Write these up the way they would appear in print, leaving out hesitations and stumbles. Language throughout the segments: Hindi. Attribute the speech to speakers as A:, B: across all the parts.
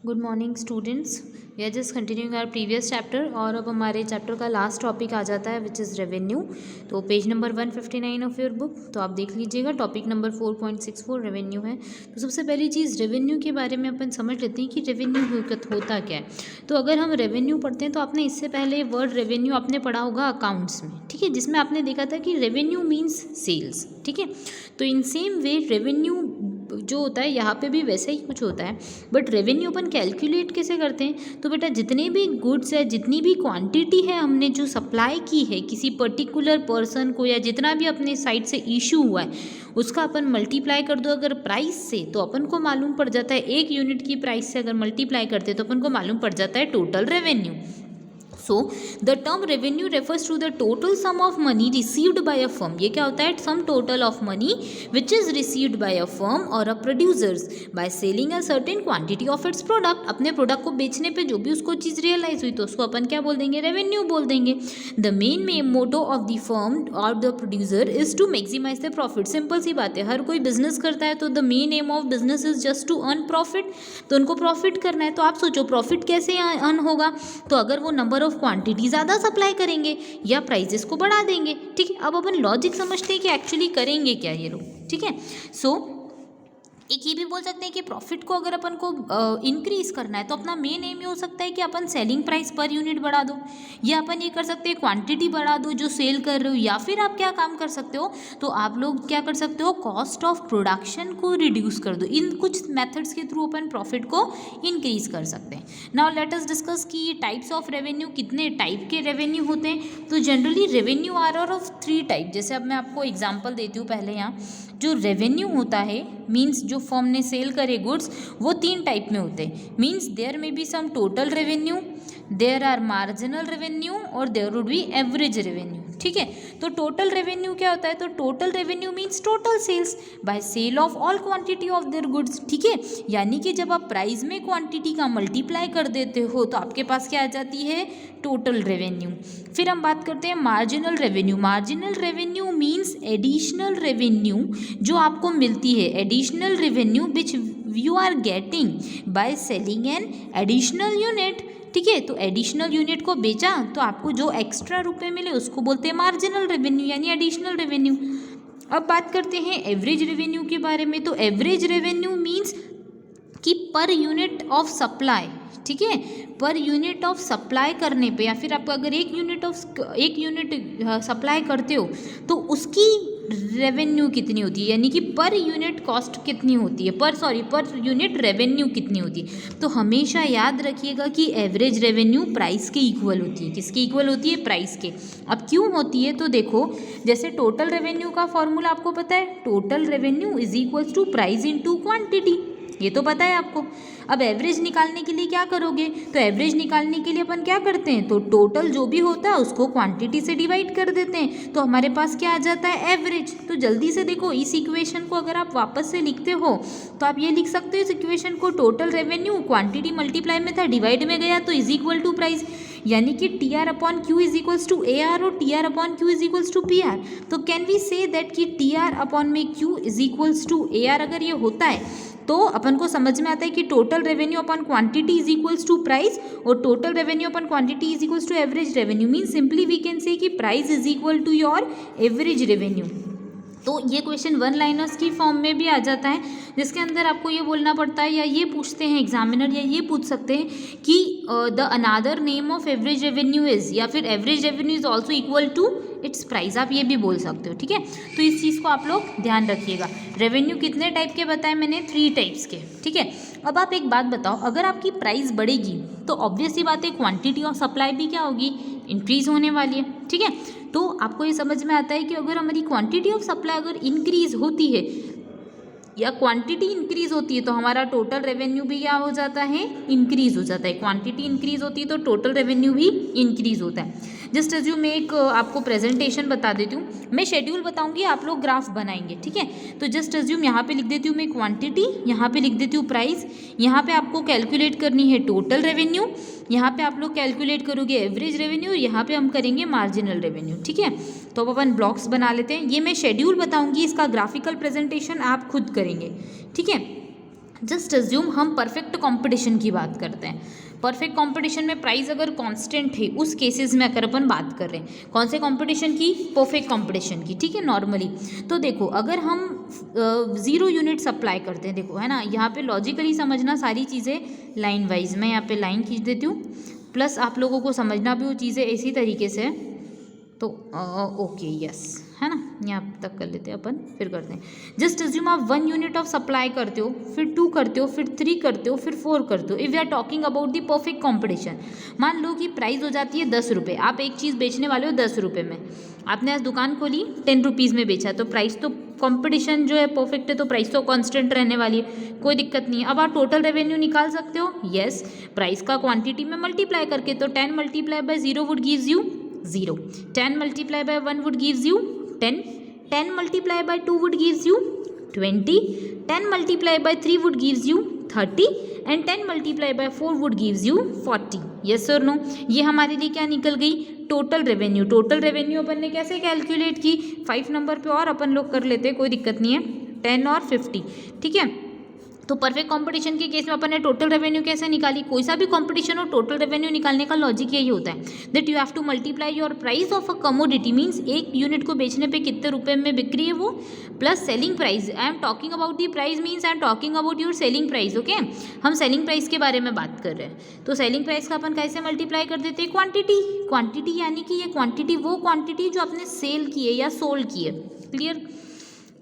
A: Good morning students, we are just continuing our previous chapter और अब हमारे चैप्टर का लास्ट टॉपिक आ जाता है विच इज़ रेवेन्यू। तो page number 159 of your book, तो आप देख लीजिएगा। टॉपिक नंबर 4.64 रेवेन्यू है। तो सबसे पहली चीज़ रेवेन्यू के बारे में अपन समझ लेते हैं कि रेवेन्यू होता क्या है। तो अगर हम रेवेन्यू पढ़ते हैं तो आपने इससे पहले वर्ड रेवेन्यू आपने पढ़ा होगा अकाउंट्स में, ठीक है, जिसमें आपने देखा था कि रेवेन्यू मीन्स सेल्स, ठीक है। तो इन सेम वे रेवेन्यू जो होता है यहाँ पे भी वैसे ही कुछ होता है, बट रेवेन्यू अपन कैलकुलेट कैसे करते हैं। तो बेटा जितने भी गुड्स है, जितनी भी क्वांटिटी है हमने जो सप्लाई की है किसी पर्टिकुलर पर्सन को, या जितना भी अपने साइड से इशू हुआ है उसका अपन मल्टीप्लाई कर दो अगर प्राइस से, तो अपन को मालूम पड़ जाता है, एक यूनिट की प्राइस से अगर मल्टीप्लाई करते हैं तो अपन को मालूम पड़ जाता है total revenue. So, the term revenue refers to the total sum of money received by a firm. ये क्या होता है? Some total of money which is received by a firm or a producers by selling a certain quantity of its product. अपने प्रोडक्ट को बेचने पे जो भी उसको चीज़ रियलाइज हुई तो उसको अपन क्या बोल देंगे? रेवेन्यू बोल देंगे। The main motto of the firm or the producer is to maximize the profit. Simple सी बात है, हर कोई बिजनेस करता है तो the main aim of business is just to earn profit. तो उनको प्रॉफिट करना है। तो आप सोचो प्रॉफिट कैसे अर्न होगा? तो अगर वो नंबर ऑफ क्वांटिटी ज़्यादा सप्लाई करेंगे या प्राइजेस को बढ़ा देंगे, ठीक है। अब अपन लॉजिक समझते हैं कि एक्चुअली करेंगे क्या ये लोग, ठीक है। सो एक ये भी बोल सकते हैं कि प्रॉफिट को अगर अपन को इंक्रीज करना है तो अपना मेन एम ये हो सकता है कि अपन सेलिंग प्राइस पर यूनिट बढ़ा दो, या अपन ये कर सकते हैं क्वांटिटी बढ़ा दो जो सेल कर रहे हो, या फिर आप क्या काम कर सकते हो, तो आप लोग क्या कर सकते हो, कॉस्ट ऑफ प्रोडक्शन को रिड्यूस कर दो। इन कुछ मेथड्स के थ्रू अपन प्रॉफिट को इंक्रीज कर सकते हैं। नाउ लेट अस डिस्कस कि टाइप्स ऑफ रेवेन्यू, कितने टाइप के रेवेन्यू होते हैं। तो generally revenue are of 3 type. जैसे अब मैं आपको एग्जाम्पल देती हूँ पहले। यहाँ जो रेवेन्यू होता है मीन्स जो फर्म ने सेल करे गुड्स, वो 3 टाइप में होते हैं। Means there may be some total revenue, there are marginal revenue और there would be average revenue, ठीक है। तो टोटल रेवेन्यू क्या होता है? तो total revenue means total sales by sale of all quantity of their goods, ठीक है। यानी कि जब आप प्राइस में क्वांटिटी का मल्टीप्लाई कर देते हो तो आपके पास क्या आ जाती है? Total revenue. फिर हम बात करते हैं marginal revenue. Marginal revenue means additional revenue जो आपको मिलती है, additional revenue which you are getting by selling an additional unit, ठीक है। तो एडिशनल यूनिट को बेचा तो आपको जो एक्स्ट्रा रुपए मिले उसको बोलते हैं मार्जिनल रेवेन्यू यानी एडिशनल रेवेन्यू। अब बात करते हैं एवरेज रेवेन्यू के बारे में। तो एवरेज रेवेन्यू मीन्स कि पर यूनिट ऑफ सप्लाई, ठीक है, पर यूनिट ऑफ सप्लाई करने पे, या फिर आप अगर एक यूनिट सप्लाई करते हो तो उसकी रेवेन्यू कितनी होती है, यानी कि पर यूनिट कॉस्ट कितनी होती है, पर यूनिट रेवेन्यू कितनी होती है। तो हमेशा याद रखिएगा कि एवरेज रेवेन्यू प्राइस के इक्वल होती है। किसके इक्वल होती है? प्राइस के। अब क्यों होती है? तो देखो, जैसे टोटल रेवेन्यू का फॉर्मूला आपको पता है, total revenue is equals to price into quantity, ये तो पता है आपको। अब एवरेज निकालने के लिए क्या करोगे? तो एवरेज निकालने के लिए अपन क्या करते हैं, तो टोटल जो भी होता है उसको क्वांटिटी से डिवाइड कर देते हैं, तो हमारे पास क्या आ जाता है? एवरेज। तो जल्दी से देखो, इस इक्वेशन को अगर आप वापस से लिखते हो तो आप ये लिख सकते हो इस इक्वेशन को, टोटल रेवेन्यू क्वांटिटी मल्टीप्लाई में था, डिवाइड में गया तो इज इक्वल टू प्राइस, यानी कि T R upon Q is equals to A R और T R upon Q is equals to P R. तो कैन वी से दैट कि टी आर अपॉन में Q is equals to A R अगर ये होता है तो अपन को समझ में आता है कि total revenue upon quantity is equals to price, और total revenue upon quantity is equals to average revenue. Mean simply we can say कि price is equal to your average revenue. तो ये क्वेश्चन 1 लाइनर्स की फॉर्म में भी आ जाता है, जिसके अंदर आपको ये बोलना पड़ता है, या ये पूछते हैं एग्जामिनर, या ये पूछ सकते हैं कि the another name of average revenue is, या फिर average revenue is also equal to its price, आप ये भी बोल सकते हो, ठीक है। तो इस चीज़ को आप लोग ध्यान रखिएगा। रेवेन्यू कितने टाइप के बताए मैंने? 3 टाइप्स के, ठीक है। अब आप एक बात बताओ, अगर आपकी प्राइस बढ़ेगी तो ऑब्वियस सी बात है क्वांटिटी ऑफ सप्लाई भी क्या होगी? इंक्रीज होने वाली है, ठीक है। तो आपको ये समझ में आता है कि अगर हमारी क्वांटिटी ऑफ सप्लाई अगर इंक्रीज होती है या क्वांटिटी इंक्रीज होती है तो हमारा टोटल रेवेन्यू भी क्या हो जाता है? इंक्रीज हो जाता है। क्वांटिटी इंक्रीज होती है तो टोटल रेवेन्यू भी इंक्रीज होता है। जस्ट एज यू मैं एक आपको प्रेजेंटेशन बता देती हूँ, मैं शेड्यूल बताऊंगी, आप लोग ग्राफ बनाएंगे, ठीक है। तो जस्ट एज यू यहाँ पे लिख देती हूँ मैं क्वांटिटी, यहाँ पे लिख देती हूँ प्राइस, यहाँ पे आपको कैलकुलेट करनी है टोटल रेवेन्यू, यहाँ पे आप लोग कैलकुलेट करोगे एवरेज रेवेन्यू, और यहाँ पे हम करेंगे मार्जिनल रेवेन्यू, ठीक है। तो अब अपन ब्लॉक्स बना लेते हैं। ये मैं शेड्यूल बताऊंगी, इसका ग्राफिकल प्रेजेंटेशन आप खुद करेंगे, ठीक है। जस्ट अज्यूम हम परफेक्ट कंपटीशन की बात करते हैं। परफेक्ट कंपटीशन में प्राइस अगर कांस्टेंट है, उस केसेस में अगर अपन बात कर रहे हैं कौन से कंपटीशन की, परफेक्ट कंपटीशन की, ठीक है। नॉर्मली तो देखो अगर हम 0 यूनिट सप्लाई करते हैं, देखो है ना, यहाँ पे लॉजिकली समझना सारी चीज़ें लाइन वाइज, मैं यहाँ पे लाइन खींच देती हूँ, प्लस आप लोगों को समझना भी वो चीज़ें इसी तरीके से, तो ओके यस, है ना, यहाँ तक कर लेते हैं अपन, फिर करते हैं। जस्ट अज्यूम आप 1 यूनिट ऑफ सप्लाई करते हो, फिर 2 करते हो, फिर 3 करते हो, फिर 4 करते हो। If we are talking about the perfect competition, मान लो कि प्राइस हो जाती है 10 रुपये, आप एक चीज़ बेचने वाले हो 10 रुपये में, आपने आज दुकान खोली 10 रुपीज़ में बेचा, तो प्राइस तो कंपटीशन जो है परफेक्ट है, तो प्राइस तो कांस्टेंट रहने वाली है, कोई दिक्कत नहीं है। अब आप टोटल रेवेन्यू निकाल सकते हो, यस, प्राइस का क्वांटिटी में मल्टीप्लाई करके, तो 10 multiply by 0 would gives you 0, 10 multiply by 1 would gives you 10, 10 multiply by 2 would gives you 20, 10 multiply by 3 would gives you 30 and 10 multiply by 4 would gives you 40। Yes और नो, ये हमारे लिए क्या निकल गई, टोटल रेवेन्यू। टोटल रेवेन्यू अपन ने कैसे कैलकुलेट की, 5 नंबर पे और अपन लोग कर लेते हैं, कोई दिक्कत नहीं है, 10 और 50, ठीक है। तो परफेक्ट कंपटीशन के केस में अपन ने टोटल रेवेन्यू कैसे निकाली, कोई सा भी कंपटीशन हो टोटल रेवेन्यू निकालने का लॉजिक यही होता है that you have to multiply your price of a commodity, means एक यूनिट को बेचने पे कितने रुपए में बिक्री है वो, plus selling price. I am talking about the price, means I am talking about your selling price, okay. हम सेलिंग प्राइस के बारे में बात कर रहे हैं, तो सेलिंग प्राइस का अपन कैसे मल्टीप्लाई कर देते हैं, क्वांटिटी। क्वांटिटी यानी कि ये क्वांटिटी वो क्वांटिटी जो आपने सेल की है या सोल्ड की है, क्लियर।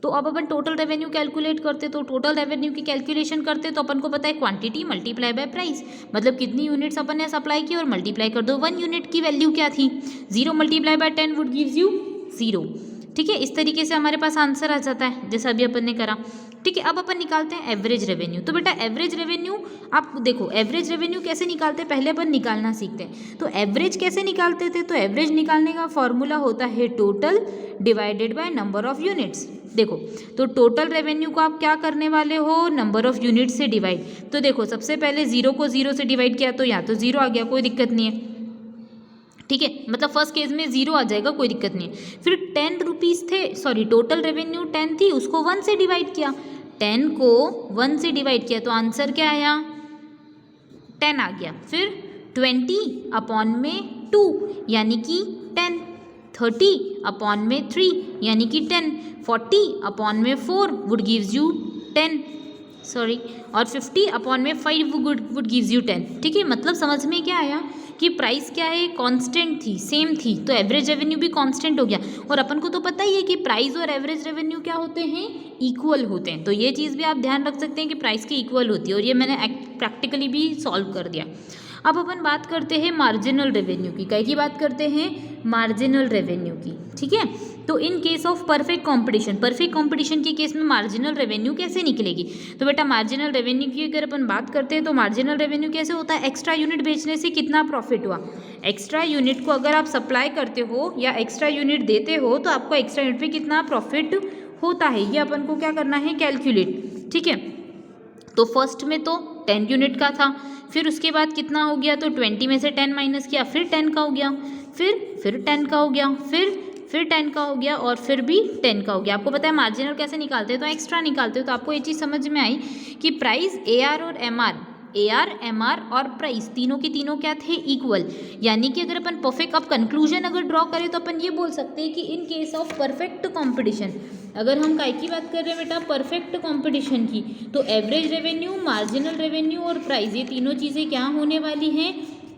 A: तो अब अपन टोटल रेवेन्यू कैलकुलेट करते, तो टोटल रेवेन्यू की कैलकुलेशन करते तो अपन को पता है क्वांटिटी मल्टीप्लाई बाय प्राइस, मतलब कितनी यूनिट्स अपन ने सप्लाई की और मल्टीप्लाई कर दो। 1 यूनिट की वैल्यू क्या थी, 0 multiply by 10 would gives you 0, ठीक है। इस तरीके से हमारे पास आंसर आ जाता है, जैसा अभी अपन ने करा, ठीक है। अब अपन निकालते हैं एवरेज रेवेन्यू। तो बेटा एवरेज रेवेन्यू आप देखो, एवरेज रेवेन्यू कैसे निकालते हैं, पहले अपन निकालना सीखते हैं। तो एवरेज कैसे निकालते थे, तो एवरेज निकालने का फॉर्मूला होता है total divided by number of units. देखो तो टोटल रेवेन्यू को आप क्या करने वाले हो, नंबर ऑफ यूनिट से डिवाइड। तो देखो सबसे पहले 0 को 0 से डिवाइड किया तो यहाँ तो 0 आ गया, कोई दिक्कत नहीं है, ठीक है, मतलब फर्स्ट केस में 0 आ जाएगा, कोई दिक्कत नहीं है। फिर 10 रुपीज़ थे, सॉरी टोटल रेवेन्यू 10 थी, उसको 1 से डिवाइड किया, 10 को 1 से डिवाइड किया तो आंसर क्या आया, 10 आ गया। फिर 20 अपॉन में 2 यानी कि 10, 30 अपॉन में 3 यानी कि 10, 40 अपॉन में 4 वुड गिव्स यू 10, सॉरी, और 50 अपॉन में 5 वुड गिव्स यू 10, ठीक है। मतलब समझ में क्या आया कि प्राइस क्या है, कांस्टेंट थी, सेम थी, तो एवरेज रेवेन्यू भी कांस्टेंट हो गया। और अपन को तो पता ही है कि प्राइस और एवरेज रेवेन्यू क्या होते हैं, इक्वल होते हैं, तो ये चीज़ भी आप ध्यान रख सकते हैं कि प्राइस की इक्वल होती है, और ये मैंने प्रैक्टिकली भी सॉल्व कर दिया। अब अपन बात करते हैं मार्जिनल रेवेन्यू की, क्या की बात करते हैं, मार्जिनल रेवेन्यू की, ठीक है। तो in case of perfect competition के केस में मार्जिनल रेवेन्यू कैसे निकलेगी, तो बेटा मार्जिनल रेवेन्यू की अगर अपन बात करते हैं तो मार्जिनल रेवेन्यू कैसे होता है, एक्स्ट्रा यूनिट बेचने से कितना प्रॉफिट हुआ, एक्स्ट्रा यूनिट को अगर आप सप्लाई करते हो या एक्स्ट्रा यूनिट देते हो तो आपको एक्स्ट्रा यूनिट पे कितना प्रॉफिट होता है, ये अपन को क्या करना है, कैलकुलेट, ठीक है। तो फर्स्ट में तो 10 यूनिट का था, फिर उसके बाद कितना हो गया, तो 20 में से 10 माइनस किया, फिर 10 का हो गया, फिर 10 का हो गया, फिर 10 का हो गया, और फिर भी 10 का हो गया। आपको पता है मार्जिनल कैसे निकालते हैं, तो एक्स्ट्रा निकालते हो। तो आपको ये चीज़ समझ में आई कि प्राइस AR और MR और प्राइस तीनों की तीनों क्या थे, इक्वल। यानी कि अगर अपन परफेक्ट, अब कंक्लूजन अगर ड्रॉ करें तो अपन ये बोल सकते हैं कि in case of perfect competition, अगर हम काय की बात कर रहे हैं बेटा, परफेक्ट कंपटीशन की, तो एवरेज रेवेन्यू, मार्जिनल रेवेन्यू और प्राइस, ये तीनों चीज़ें क्या होने वाली हैं,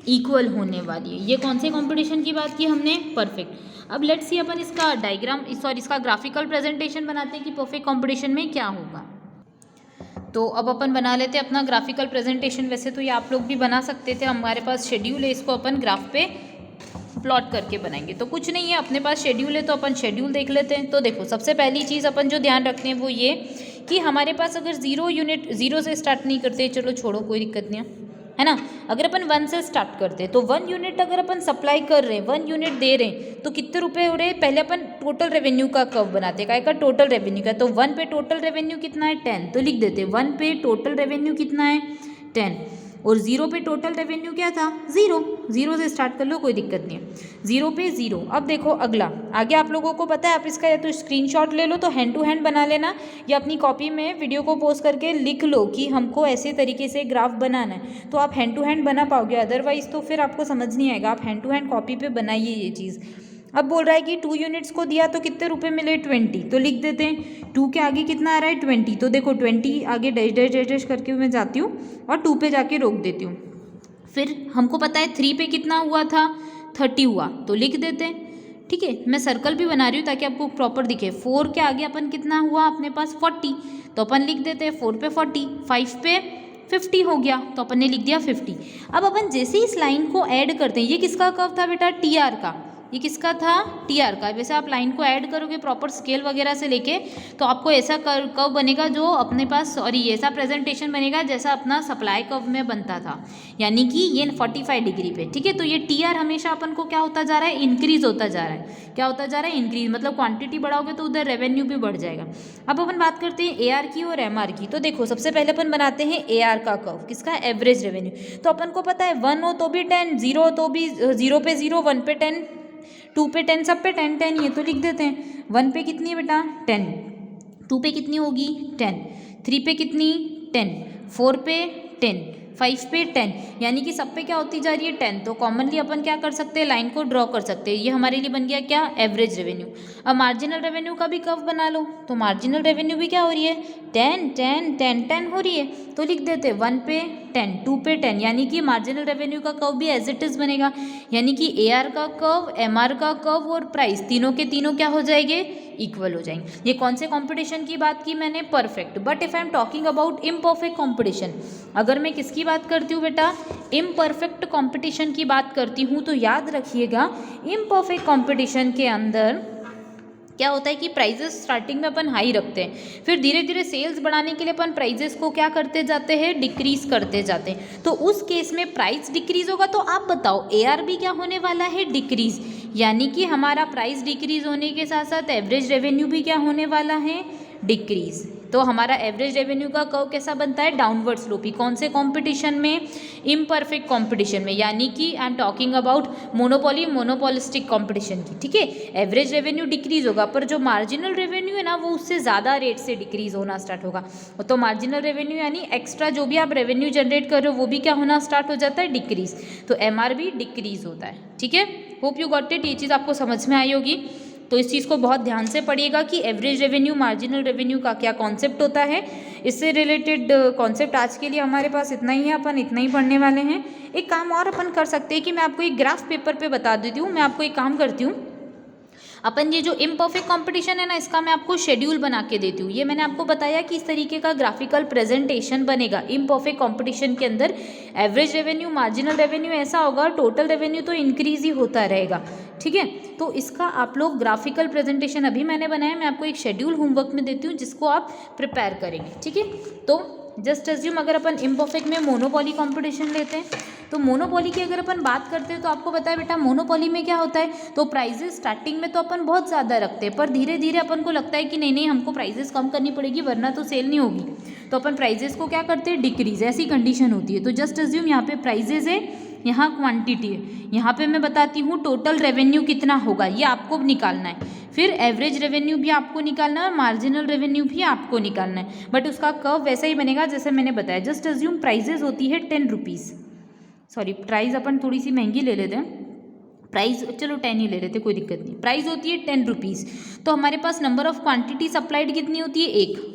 A: इक्वल होने वाली है। ये कौन से कंपटीशन की बात की हमने, परफेक्ट। अब लेट्स सी अपन इसका डायग्राम, सॉरी इसका ग्राफिकल प्रेजेंटेशन बनाते हैं कि परफेक्ट कंपटीशन में क्या होगा। तो अब अपन बना लेते हैं अपना ग्राफिकल प्रेजेंटेशन। वैसे तो ये आप लोग भी बना सकते थे, हमारे पास शेड्यूल है, इसको अपन ग्राफ पे प्लॉट करके बनाएंगे। तो कुछ नहीं है, अपने पास शेड्यूल है तो अपन शेड्यूल देख लेते हैं। तो देखो सबसे पहली चीज़ अपन जो ध्यान रखते हैं वो ये कि हमारे पास अगर 0 यूनिट, 0 से स्टार्ट नहीं करते, चलो छोड़ो कोई दिक्कत नहीं है ना। अगर अपन 1 से स्टार्ट करते हैं तो 1 यूनिट अगर अपन सप्लाई कर रहे हैं, 1 यूनिट दे रहे हैं, तो कितने रुपए हो रहे हैं, पहले अपन टोटल रेवेन्यू का कर्व बनाते हैं, काय का, टोटल रेवेन्यू का। तो 1 पे टोटल रेवेन्यू कितना है, 10, तो लिख देते हैं 1 पे टोटल रेवेन्यू कितना है, 10। और 0 पे टोटल रेवेन्यू क्या था, 0 से स्टार्ट कर लो, कोई दिक्कत नहीं है, 0 पे 0। अब देखो अगला, आगे आप लोगों को पता है, आप इसका या तो स्क्रीनशॉट ले लो तो हैंड टू हैंड बना लेना, या अपनी कॉपी में वीडियो को पॉज करके लिख लो कि हमको ऐसे तरीके से ग्राफ बनाना है, तो आप हैंड टू हैंड बना पाओगे, अदरवाइज तो फिर आपको समझ नहीं आएगा। आप हैंड टू हैंड कॉपी पे बनाइए ये चीज़। अब बोल रहा है कि 2 यूनिट्स को दिया तो कितने रुपए मिले, 20, तो लिख देते हैं 2 के आगे कितना आ रहा है, 20, तो देखो 20 आगे डैश डैश डैश डैश करके मैं जाती हूँ और 2 पे जाके रोक देती हूँ। फिर हमको पता है 3 पे कितना हुआ था, 30 हुआ, तो लिख देते हैं। ठीक है, मैं सर्कल भी बना रही हूँ ताकि आपको प्रॉपर दिखे। 4 के आगे अपन कितना हुआ अपने पास, 40, तो अपन लिख देते हैं 4 पे 40, 5 पे 50 हो गया, तो अपन ने लिख दिया 50। अब अपन जैसे ही इस लाइन को ऐड करते हैं, ये किसका कर्व था बेटा, टीआर का, ये किसका था, टीआर का। वैसे आप लाइन को ऐड करोगे प्रॉपर स्केल वगैरह से लेके, तो आपको ऐसा कर्व बनेगा जो अपने पास, सॉरी ऐसा प्रेजेंटेशन बनेगा जैसा अपना सप्लाई कर्व में बनता था, यानी कि ये 45 डिग्री पे। ठीक है, तो ये टीआर हमेशा अपन को क्या होता जा रहा है, इंक्रीज होता जा रहा है। क्या होता जा रहा है, इंक्रीज, मतलब क्वांटिटी बढ़ाओगे तो उधर रेवेन्यू भी बढ़ जाएगा। अब अपन बात करते हैं एआर की और एमआर की। तो देखो सबसे पहले अपन बनाते हैं एआर का कर्व, किसका, एवरेज रेवेन्यू। तो अपन को पता है 1 हो तो भी 10, 0 हो तो भी 0 पे 0, 1 पे 10, 2 पे 10, सब पे 10 10 ही है, तो लिख देते हैं 1 पे कितनी है बेटा, 10, 2 पे कितनी होगी 10, 3 पे कितनी 10, 4 पे 10, 5 पे 10, यानी कि सब पे क्या होती जा रही है, 10। तो कॉमनली अपन क्या कर सकते हैं, लाइन को ड्रॉ कर सकते हैं। ये हमारे लिए बन गया क्या, एवरेज रेवेन्यू। अब मार्जिनल रेवेन्यू का भी कर्व बना लो, तो मार्जिनल रेवेन्यू भी क्या हो रही है, 10 10 10 10 हो रही है, तो लिख देते हैं 1 पे 10, 2 पे 10, यानी कि मार्जिनल रेवेन्यू का कर्व भी एज इट इज बनेगा। यानी कि एआर का कर्व, एमआर का कर्व और प्राइस तीनों के तीनों क्या हो जाएंगे, इक्वल हो जाएंगे। ये कौन से कंपटीशन की बात की मैंने, perfect. But if I am talking about imperfect competition, अगर मैं किसकी बात करती हूँ बेटा, इम्परफेक्ट कंपटीशन की बात करती हूँ, तो याद रखिएगा इम्परफेक्ट कंपटीशन के अंदर क्या होता है कि प्राइजेस स्टार्टिंग में अपन हाई रखते हैं, फिर धीरे धीरे सेल्स बढ़ाने के लिए अपन प्राइजेस को क्या करते जाते हैं, डिक्रीज करते जाते हैं। तो उस केस में प्राइस डिक्रीज होगा, तो आप बताओ एआर भी क्या होने वाला है, डिक्रीज, यानी कि हमारा प्राइस डिक्रीज होने के साथ साथ एवरेज रेवेन्यू भी क्या होने वाला है, डिक्रीज। तो हमारा एवरेज रेवेन्यू का कर्व कैसा बनता है, डाउनवर्ड स्लोपी। कौन से कंपटीशन में, इम्परफेक्ट कंपटीशन में, यानी कि I am talking about monopoly, monopolistic competition की। ठीक है, एवरेज रेवेन्यू डिक्रीज होगा, पर जो मार्जिनल रेवेन्यू है ना, वो उससे ज़्यादा रेट से डिक्रीज होना स्टार्ट होगा। तो मार्जिनल रेवेन्यू यानी एक्स्ट्रा जो भी आप रेवेन्यू जनरेट कर रहे हो वो भी क्या होना स्टार्ट हो जाता है, डिक्रीज। तो एमआर भी डिक्रीज होता है। ठीक है, होप यू गॉट इट, ये चीज़ आपको समझ में आई होगी। तो इस चीज़ को बहुत ध्यान से पढ़िएगा कि एवरेज रेवेन्यू, मार्जिनल रेवेन्यू का क्या कॉन्सेप्ट होता है। इससे रिलेटेड कॉन्सेप्ट आज के लिए हमारे पास इतना ही है, अपन इतना ही पढ़ने वाले हैं। एक काम और अपन कर सकते हैं कि मैं आपको एक ग्राफ पेपर पे बता देती हूँ। मैं आपको एक काम करती हूँ, अपन ये जो इम्परफेक्ट कंपटीशन है ना, इसका मैं आपको शेड्यूल बना के देती हूँ। ये मैंने आपको बताया कि इस तरीके का ग्राफिकल प्रेजेंटेशन बनेगा इम्परफेक्ट कंपटीशन के अंदर। एवरेज रेवेन्यू, मार्जिनल रेवेन्यू ऐसा होगा, टोटल रेवेन्यू तो इंक्रीज ही होता रहेगा। ठीक है, तो इसका आप लोग ग्राफिकल प्रेजेंटेशन अभी मैंने बनाया, मैं आपको एक शेड्यूल होमवर्क में देती हूँ जिसको आप प्रिपेयर करेंगे। ठीक है, तो जस्ट एज्यूम अगर अपन इम्परफेक्ट में मोनोपोली कंपटीशन लेते हैं, तो मोनोपोली की अगर अपन बात करते हैं तो आपको पता है बेटा मोनोपोली में क्या होता है, तो प्राइजेस स्टार्टिंग में तो अपन बहुत ज़्यादा रखते हैं, पर धीरे धीरे अपन को लगता है कि नहीं नहीं हमको प्राइजेस कम करनी पड़ेगी वरना तो सेल नहीं होगी, तो अपन प्राइजेस को क्या करते हैं, डिक्रीज। ऐसी कंडीशन होती है। तो जस्ट एज्यूम यहाँ पे प्राइजेज है, यहाँ क्वांटिटी है, यहाँ पे मैं बताती हूँ टोटल रेवेन्यू कितना होगा, ये आपको निकालना है। फिर एवरेज रेवेन्यू भी आपको निकालना है और मार्जिनल रेवेन्यू भी आपको निकालना है, बट उसका कर्व वैसा ही बनेगा जैसे मैंने बताया। जस्ट अज्यूम प्राइजेज होती है 10 रुपीज़, सॉरी प्राइस अपन थोड़ी सी महंगी ले लेते हैं, प्राइस चलो 10 ही ले लेते, कोई दिक्कत नहीं। प्राइस होती है 10 रुपीज़, तो हमारे पास नंबर ऑफ क्वांटिटी सप्लाइड कितनी होती है,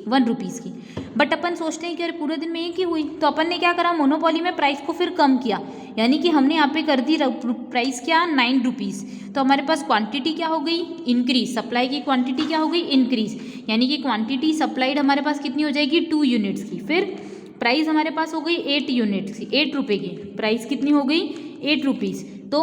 A: 1 रुपीज़ की। बट अपन सोचते हैं कि अरे पूरे दिन में एक ही हुई, तो अपन ने क्या करा, मोनोपोली में प्राइस को फिर कम किया, यानी कि हमने यहाँ पे कर दी प्राइस क्या, 9 रुपीज़। तो हमारे पास क्वांटिटी क्या हो गई, इंक्रीज, सप्लाई की क्वांटिटी क्या हो गई, इंक्रीज, यानी कि क्वांटिटी सप्लाइड हमारे पास कितनी हो जाएगी, 2 यूनिट्स की। फिर प्राइस हमारे पास हो गई 8 यूनिट्स की, 8 रुपये की, प्राइस कितनी हो गई, 8 रुपीज़। तो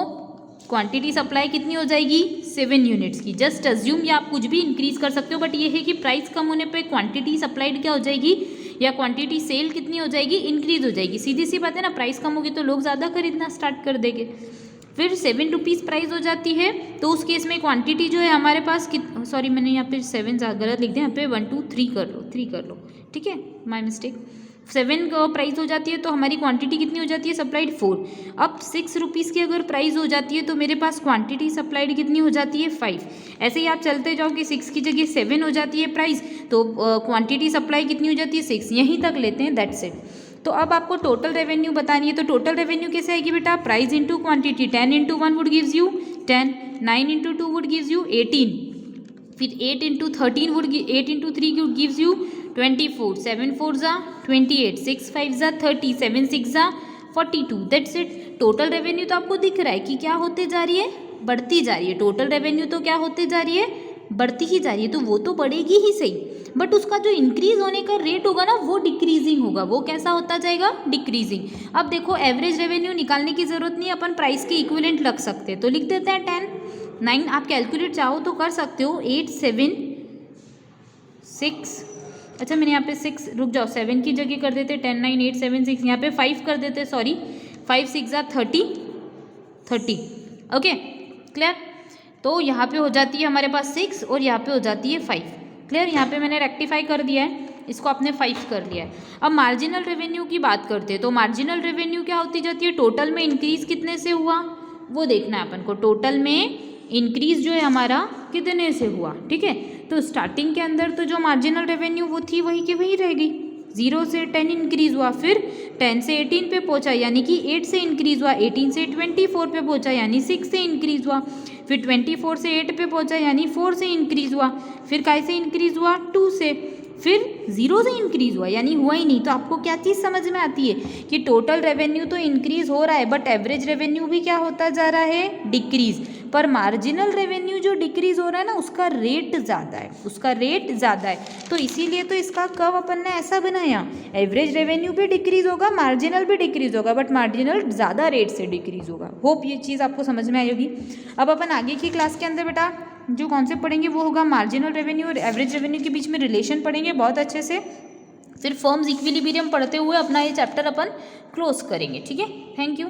A: क्वांटिटी सप्लाई कितनी हो जाएगी, 7 यूनिट्स की। जस्ट अज्यूम, या आप कुछ भी इंक्रीज कर सकते हो, बट ये है कि प्राइस कम होने पे क्वांटिटी सप्लाइड क्या हो जाएगी, या क्वांटिटी सेल कितनी हो जाएगी, इंक्रीज हो जाएगी। सीधी सी बात है ना, प्राइस कम होगी तो लोग ज़्यादा खरीदना स्टार्ट कर देंगे। फिर 7 रुपीज़ प्राइस हो जाती है, तो उस केस में क्वांटिटी जो है हमारे पास सॉरी मैंने यहाँ पे 7 गलत लिख दिया, यहाँ पे 1 2 3 कर लो, 3 कर लो, ठीक है, माय मिस्टेक। 7 का प्राइस हो जाती है तो हमारी क्वांटिटी कितनी हो जाती है सप्लाइड 4। अब 6 रुपीज़ की अगर प्राइस हो जाती है तो मेरे पास क्वांटिटी सप्लाइड कितनी हो जाती है 5। ऐसे ही आप चलते जाओ कि 6 की जगह 7 हो जाती है प्राइस तो क्वांटिटी सप्लाई कितनी हो जाती है 6। यहीं तक लेते हैं, दैट्स इट। तो अब आपको टोटल रेवेन्यू बतानी है, तो टोटल रेवेन्यू कैसे आएगी बेटा, price into quantity. 10 into 1 would gives you 10, 9 into 2 would gives you 18, फिर 8 into 13 would 8 into 3 would gives you 24, 7 4 जा 28, 6 5 जा 30, 7 6 जा 42, दैट्स इट। टोटल रेवेन्यू तो आपको दिख रहा है कि क्या होते जा रही है, बढ़ती जा रही है। टोटल रेवेन्यू तो क्या होते जा रही है, बढ़ती ही जा रही है। तो वो तो बढ़ेगी ही सही, बट उसका जो इंक्रीज होने का रेट होगा ना वो डिक्रीजिंग होगा। वो कैसा होता जाएगा, डिक्रीजिंग। अब देखो एवरेज रेवेन्यू निकालने की जरूरत नहीं, अपन प्राइस के इक्विवेलेंट रख सकते हैं। तो लिख देते हैं 10, 9, आप कैलकुलेट चाहो तो कर सकते हो, 8 7 6, अच्छा मैंने यहाँ पे 6, रुक जाओ 7 की जगह कर देते 10 9 8 7 6, यहाँ पे 5 कर देते, सॉरी 5 6 जा 30, ओके क्लियर। तो यहाँ पे हो जाती है हमारे पास 6 और यहाँ पे हो जाती है 5, क्लियर। यहाँ पे मैंने रेक्टिफाई कर दिया है, इसको आपने 5 कर लिया है। अब मार्जिनल रेवेन्यू की बात करते हैं, तो मार्जिनल रेवेन्यू क्या होती जाती है, टोटल में इंक्रीज कितने से हुआ वो देखना है अपन को। टोटल में इंक्रीज जो है हमारा कितने से हुआ, ठीक है। तो स्टार्टिंग के अंदर तो जो मार्जिनल रेवेन्यू वो थी वही की वही रह गई, 0 से 10 इंक्रीज हुआ, फिर 10 से 18 पे पहुंचा यानी कि 8 से इंक्रीज हुआ, 18 से 24 पे पहुंचा यानी 6 से इंक्रीज हुआ, फिर 24 से 8 पे पहुंचा यानी 4 से इंक्रीज हुआ, फिर कैसे इंक्रीज हुआ 2 से, फिर 0 से इंक्रीज हुआ यानी हुआ ही नहीं। तो आपको क्या चीज़ समझ में आती है कि टोटल रेवेन्यू तो इंक्रीज हो रहा है बट एवरेज रेवेन्यू भी क्या होता जा रहा है, डिक्रीज। पर मार्जिनल रेवेन्यू जो डिक्रीज हो रहा है ना उसका रेट ज़्यादा है, उसका रेट ज़्यादा है। तो इसीलिए तो इसका कर्व अपन ने ऐसा बनाया, एवरेज रेवेन्यू भी डिक्रीज होगा, मार्जिनल भी डिक्रीज होगा, बट मार्जिनल ज़्यादा रेट से डिक्रीज होगा। होप ये चीज़ आपको समझ में आई होगी। अब अपन आगे की क्लास के अंदर बेटा जो कॉन्सेप्ट पढ़ेंगे वो होगा मार्जिनल रेवेन्यू और एवरेज रेवेन्यू के बीच में रिलेशन पढ़ेंगे बहुत अच्छे से। फिर फर्म्स इक्विलिब्रियम पढ़ते हुए अपना ये चैप्टर अपन क्लोज करेंगे, ठीक है। Thank you.